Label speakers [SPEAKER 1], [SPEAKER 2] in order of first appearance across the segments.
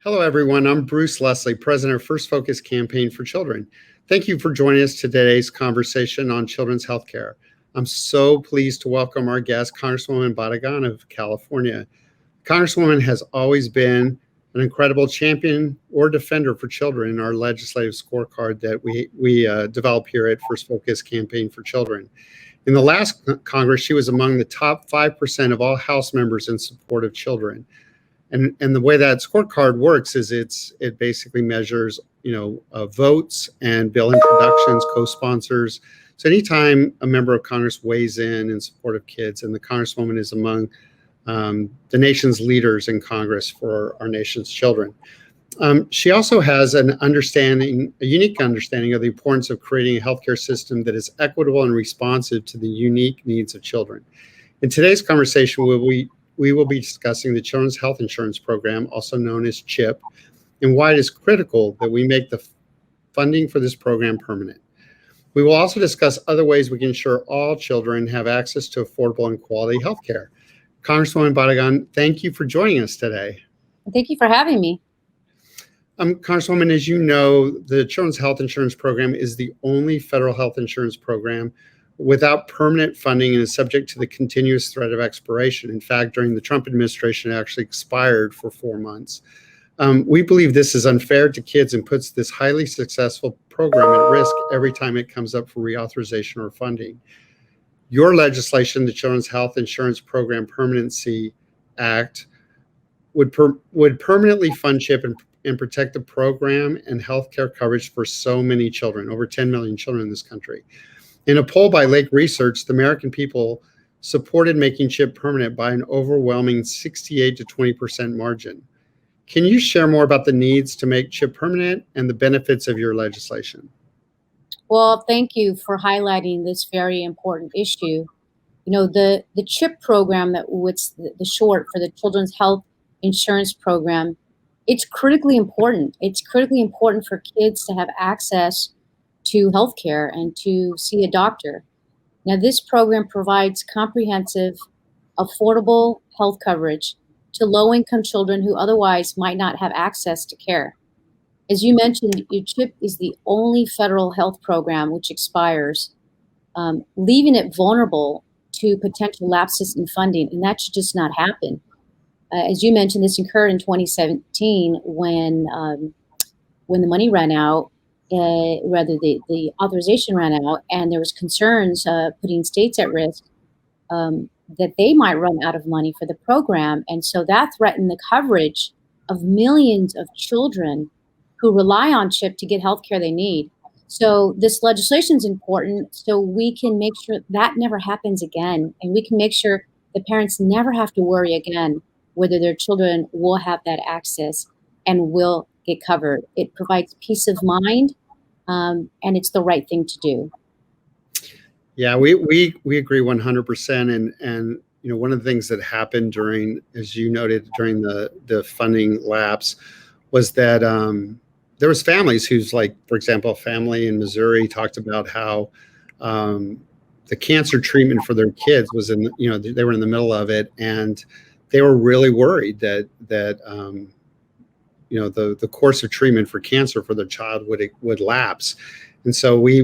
[SPEAKER 1] Hello, everyone. I'm Bruce Leslie, President of First Focus Campaign for Children. Thank you for joining us to today's conversation on children's health care. I'm so pleased to welcome our guest, Congresswoman Barragán of California. Congresswoman has always been an incredible champion or defender for children in our legislative scorecard that we develop here at First Focus Campaign for Children. In the last Congress, she was among the top 5% of all House members in support of children. And the way that scorecard works is it basically measures, votes and bill introductions, co-sponsors. So anytime a member of Congress weighs in support of kids, and the Congresswoman is among the nation's leaders in Congress for our nation's children. She also has a unique understanding of the importance of creating a healthcare system that is equitable and responsive to the unique needs of children. In today's conversation, we will be discussing the Children's Health Insurance Program, also known as CHIP, and why it is critical that we make the funding for this program permanent. We will also discuss other ways we can ensure all children have access to affordable and quality health care. Congresswoman Barragán, thank you for joining us today.
[SPEAKER 2] Thank you for having me.
[SPEAKER 1] Congresswoman, as you know, the Children's Health Insurance Program is the only federal health insurance program without permanent funding and is subject to the continuous threat of expiration. In fact, during the Trump administration, it actually expired for 4 months. We believe this is unfair to kids and puts this highly successful program at risk every time it comes up for reauthorization or funding. Your legislation, the Children's Health Insurance Program Permanency Act, would permanently fund CHIP and protect the program and healthcare coverage for so many children, over 10 million children in this country. In a poll by Lake Research, the American people supported making CHIP permanent by an overwhelming 68 to 20% margin. Can you share more about the needs to make CHIP permanent and the benefits of your legislation?
[SPEAKER 2] Well, thank you for highlighting this very important issue. The CHIP program, what's the short for the Children's Health Insurance Program, it's critically important. It's critically important for kids to have access to healthcare and to see a doctor. Now, this program provides comprehensive, affordable health coverage to low-income children who otherwise might not have access to care. As you mentioned, your CHIP is the only federal health program which expires, leaving it vulnerable to potential lapses in funding, and that should just not happen. As you mentioned, this occurred in 2017 when the money ran out. The authorization ran out, and there was concerns putting states at risk that they might run out of money for the program. And so that threatened the coverage of millions of children who rely on CHIP to get health care they need. So this legislation is important so we can make sure that never happens again. And we can make sure the parents never have to worry again whether their children will have that access and will get covered. It provides peace of mind, and it's the right thing to do.
[SPEAKER 1] Yeah, we agree 100%. And one of the things that happened during, as you noted, during the funding lapse was that there was families who's for example, a family in Missouri talked about how the cancer treatment for their kids was they were in the middle of it, and they were really worried that the course of treatment for cancer for their child would lapse. And so we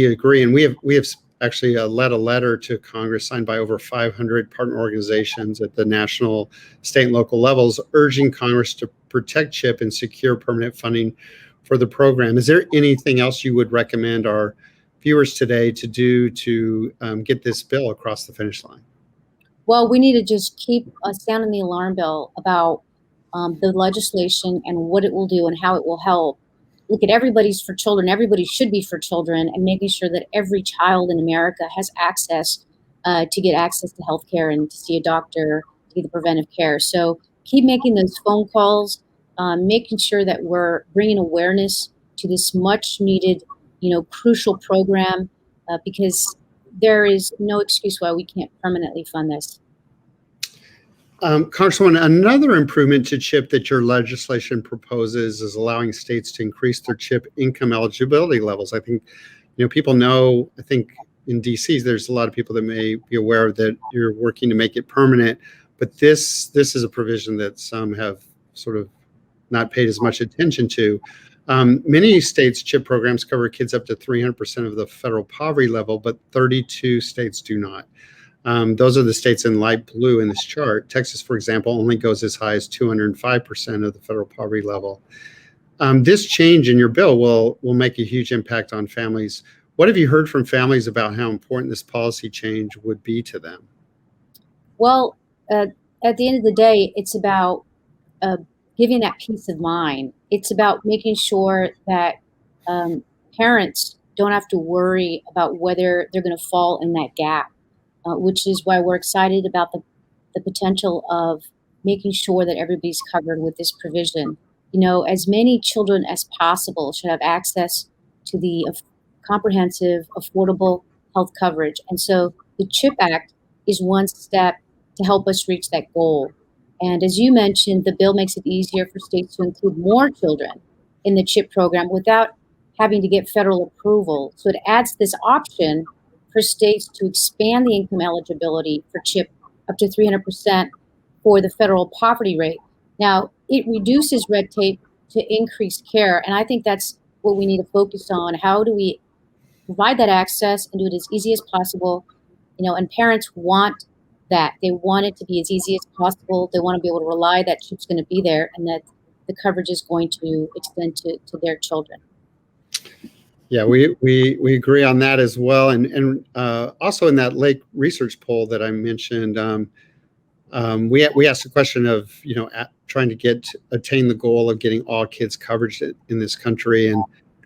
[SPEAKER 1] agree, and we have actually led a letter to Congress signed by over 500 partner organizations at the national, state, and local levels, urging Congress to protect CHIP and secure permanent funding for the program. Is there anything else you would recommend our viewers today to do to get this bill across the finish line?
[SPEAKER 2] Well, we need to just keep sounding the alarm bell about the legislation and what it will do and how it will help. Look at everybody's for children. Everybody should be for children, and making sure that every child in America has access to get access to health care and to see a doctor, to get the preventive care. So keep making those phone calls, making sure that we're bringing awareness to this much needed, crucial program, because there is no excuse why we can't permanently fund this.
[SPEAKER 1] Congresswoman, another improvement to CHIP that your legislation proposes is allowing states to increase their CHIP income eligibility levels. I think, people know, I think in DC, there's a lot of people that may be aware that you're working to make it permanent, but this is a provision that some have sort of not paid as much attention to. Many states' CHIP programs cover kids up to 300% of the federal poverty level, but 32 states do not. Those are the states in light blue in this chart. Texas, for example, only goes as high as 205% of the federal poverty level. This change in your bill will make a huge impact on families. What have you heard from families about how important this policy change would be to them?
[SPEAKER 2] Well, at the end of the day, it's about giving that peace of mind. It's about making sure that parents don't have to worry about whether they're going to fall in that gap, which is why we're excited about the potential of making sure that everybody's covered with this provision. As many children as possible should have access to the comprehensive, affordable health coverage. And so the CHIP Act is one step to help us reach that goal. And as you mentioned, the bill makes it easier for states to include more children in the CHIP program without having to get federal approval. So it adds this option for states to expand the income eligibility for CHIP up to 300% for the federal poverty rate. Now, it reduces red tape to increase care, and I think that's what we need to focus on. How do we provide that access and do it as easy as possible? And parents want that. They want it to be as easy as possible. They want to be able to rely that CHIP's going to be there and that the coverage is going to extend to their children.
[SPEAKER 1] Yeah, we agree on that as well. And also in that Lake research poll that I mentioned, we asked the question of, trying to attain the goal of getting all kids coverage in this country. And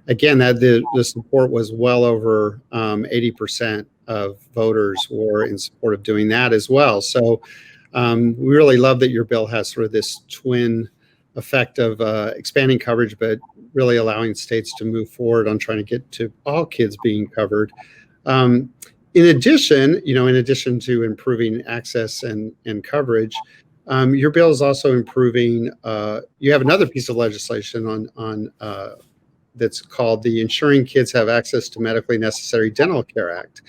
[SPEAKER 1] again, that the support was well over 80% of voters were in support of doing that as well. So we really love that your bill has sort of this twin effect of expanding coverage, but really allowing states to move forward on trying to get to all kids being covered. In addition to improving access and coverage, your bill is also improving. You have another piece of legislation on that's called the Ensuring Kids Have Access to Medically Necessary Dental Care Act.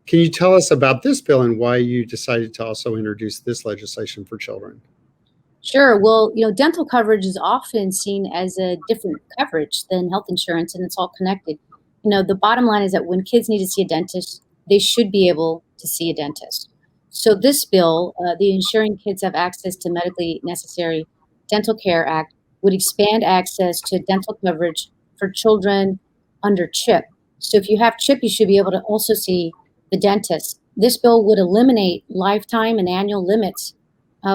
[SPEAKER 1] Can you tell us about this bill and why you decided to also introduce this legislation for children?
[SPEAKER 2] Sure. Well, dental coverage is often seen as a different coverage than health insurance, and it's all connected. The bottom line is that when kids need to see a dentist, they should be able to see a dentist. So this bill, the Ensuring Kids Have Access to Medically Necessary Dental Care Act, would expand access to dental coverage for children under CHIP. So if you have CHIP, you should be able to also see the dentist. This bill would eliminate lifetime and annual limits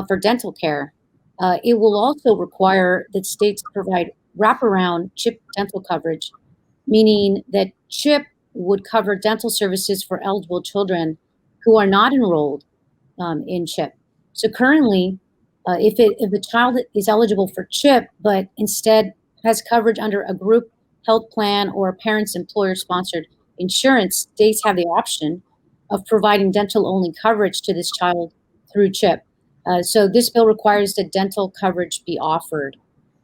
[SPEAKER 2] for dental care. It will also require that states provide wraparound CHIP dental coverage, meaning that CHIP would cover dental services for eligible children who are not enrolled in CHIP. So currently, if a child is eligible for CHIP, but instead has coverage under a group health plan or a parent's employer-sponsored insurance, states have the option of providing dental-only coverage to this child through CHIP. So this bill requires that dental coverage be offered.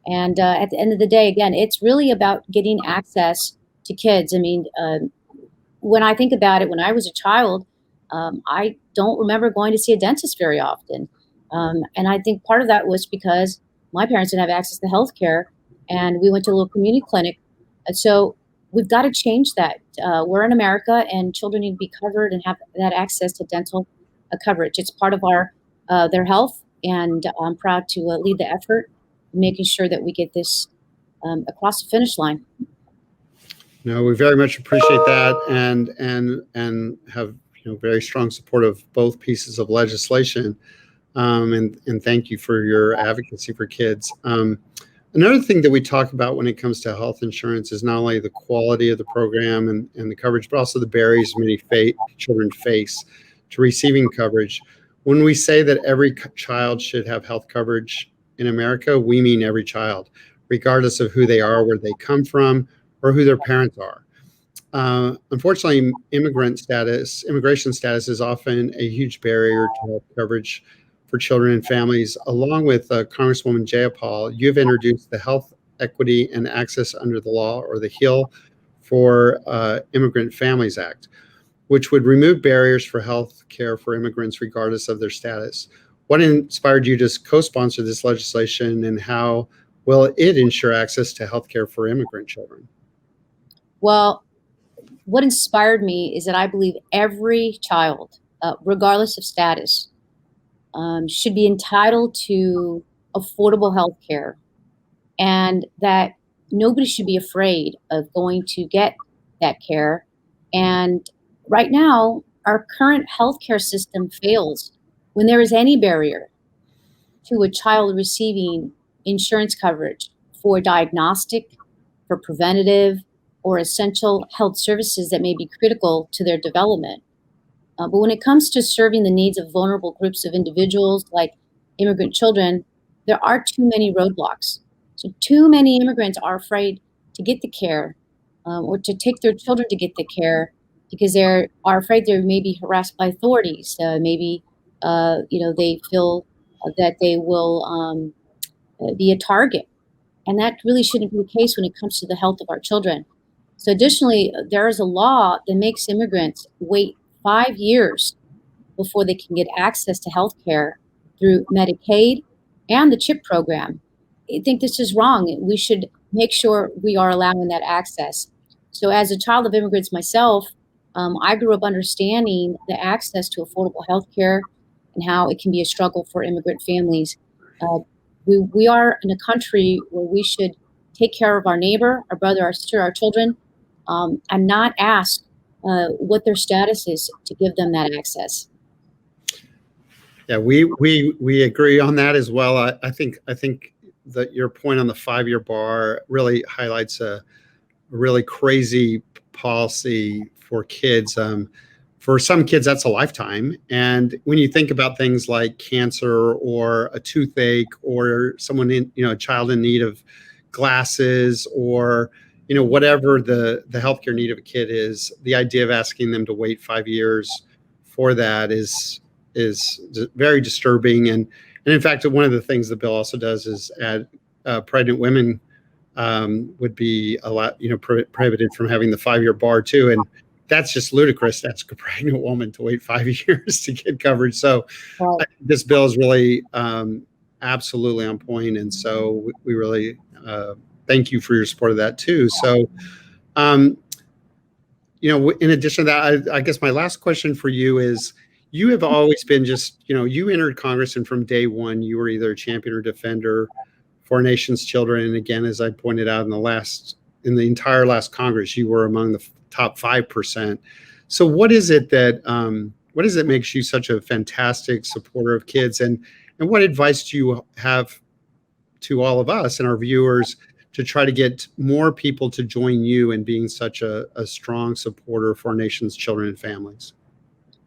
[SPEAKER 2] And at the end of the day, again, it's really about getting access to kids. I mean, when I think about it, when I was a child, I don't remember going to see a dentist very often. And I think part of that was because my parents didn't have access to health care, and we went to a little community clinic. So we've got to change that. We're in America, and children need to be covered and have that access to dental coverage. It's part of their health, and I'm proud to lead the effort, making sure that we get this across the finish line.
[SPEAKER 1] No, we very much appreciate that, and have very strong support of both pieces of legislation, and thank you for your advocacy for kids. Another thing that we talk about when it comes to health insurance is not only the quality of the program and the coverage, but also the barriers many children face to receiving coverage. When we say that every child should have health coverage in America, we mean every child, regardless of who they are, where they come from, or who their parents are. Unfortunately, immigration status is often a huge barrier to health coverage for children and families. Along with Congresswoman Jayapal, you've introduced the Health Equity and Access Under the Law, or the HEAL, for Immigrant Families Act, which would remove barriers for health care for immigrants regardless of their status. What inspired you to co-sponsor this legislation, and how will it ensure access to health care for immigrant children?
[SPEAKER 2] Well, what inspired me is that I believe every child, regardless of status, should be entitled to affordable health care, and that nobody should be afraid of going to get that care. And right now, our current healthcare system fails when there is any barrier to a child receiving insurance coverage for diagnostic, for preventative, or essential health services that may be critical to their development. But when it comes to serving the needs of vulnerable groups of individuals like immigrant children, there are too many roadblocks. So, too many immigrants are afraid to get the care, or to take their children to get the care, because they are afraid they may be harassed by authorities. Maybe they feel that they will be a target, and that really shouldn't be the case when it comes to the health of our children. So, additionally, there is a law that makes immigrants wait 5 years before they can get access to health care through Medicaid and the CHIP program. I think this is wrong. We should make sure we are allowing that access. So, as a child of immigrants myself, I grew up understanding the access to affordable health care and how it can be a struggle for immigrant families. Uh, we are in a country where we should take care of our neighbor, our brother, our sister, our children, and not ask what their status is to give them that access.
[SPEAKER 1] Yeah, we agree on that as well. I think that your point on the 5-year bar really highlights a really crazy policy for kids. For some kids, that's a lifetime. And when you think about things like cancer or a toothache or someone a child in need of glasses, or whatever the healthcare need of a kid is, the idea of asking them to wait 5 years for that is very disturbing. And in fact, one of the things the bill also does is add pregnant women would be a lot prohibited from having the 5-year bar too. And that's just ludicrous. That's a pregnant woman to wait 5 years to get coverage. So
[SPEAKER 2] Right.
[SPEAKER 1] I think this bill is really absolutely on point. And so we really thank you for your support of that too. So, in addition to that, I guess my last question for you is, you have always been you entered Congress, and from day one, you were either a champion or defender for our nation's children. And again, as I pointed out in the entire last Congress, you were among the top 5%. So what is it that makes you such a fantastic supporter of kids? And what advice do you have to all of us and our viewers to try to get more people to join you in being such a strong supporter for our nation's children and families?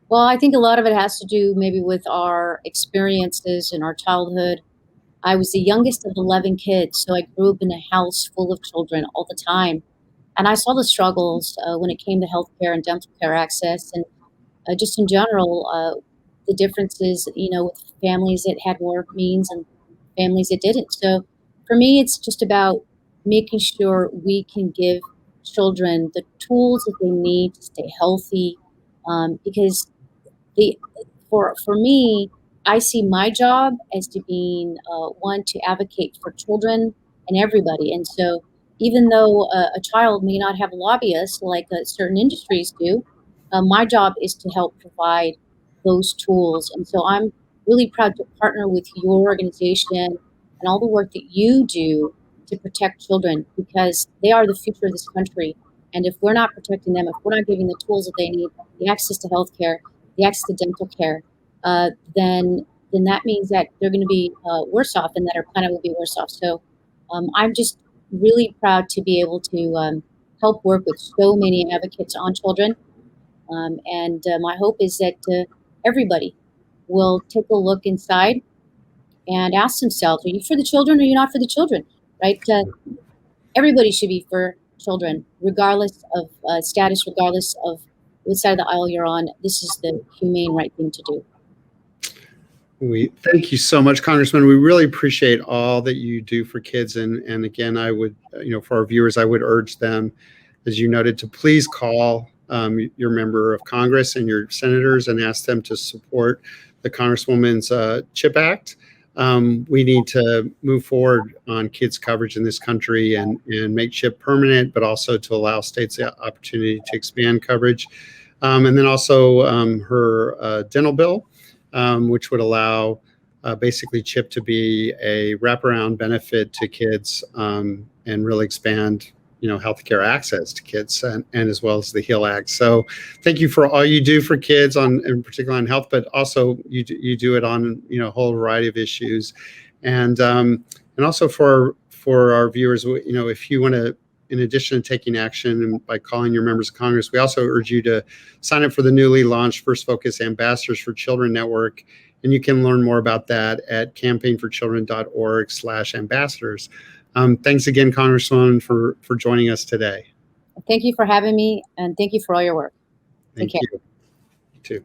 [SPEAKER 2] Well, I think a lot of it has to do maybe with our experiences in our childhood. I was the youngest of 11 kids, so I grew up in a house full of children all the time. And I saw the struggles when it came to healthcare and dental care access, and just in general, the differences, with families that had more means and families that didn't. So for me, it's just about making sure we can give children the tools that they need to stay healthy, because the for me, I see my job as to being one to advocate for children and everybody. And so, even though a child may not have lobbyists like certain industries do, my job is to help provide those tools. And so, I'm really proud to partner with your organization and all the work that you do to protect children, because they are the future of this country. And if we're not protecting them, if we're not giving the tools that they need, the access to health care, the access to dental care, then that means that they're going to be worse off, and that our planet will be worse off. So I'm just really proud to be able to help work with so many advocates on children. And my hope is that everybody will take a look inside and ask themselves, are you for the children or are you not for the children? Right? Everybody should be for children, regardless of status, regardless of what side of the aisle you're on. This is the humane right thing to do.
[SPEAKER 1] We thank you so much, Congressman. We really appreciate all that you do for kids. And again, I would, for our viewers, I would urge them, as you noted, to please call your member of Congress and your senators and ask them to support the Congresswoman's CHIP Act. We need to move forward on kids coverage in this country and make CHIP permanent, but also to allow states the opportunity to expand coverage. And then also her dental bill, which would allow basically CHIP to be a wraparound benefit to kids and really expand healthcare access to kids and as well as the HEAL Act. So thank you for all you do for kids in particular on health, but also you do it on a whole variety of issues, and also for our viewers, if you want to, in addition to taking action and by calling your members of Congress, we also urge you to sign up for the newly launched First Focus Ambassadors for Children Network, and you can learn more about that at campaignforchildren.org/ambassadors. Thanks again, Congresswoman, for joining us today.
[SPEAKER 2] Thank you for having me, and thank you for all your work. Take care.
[SPEAKER 1] You too.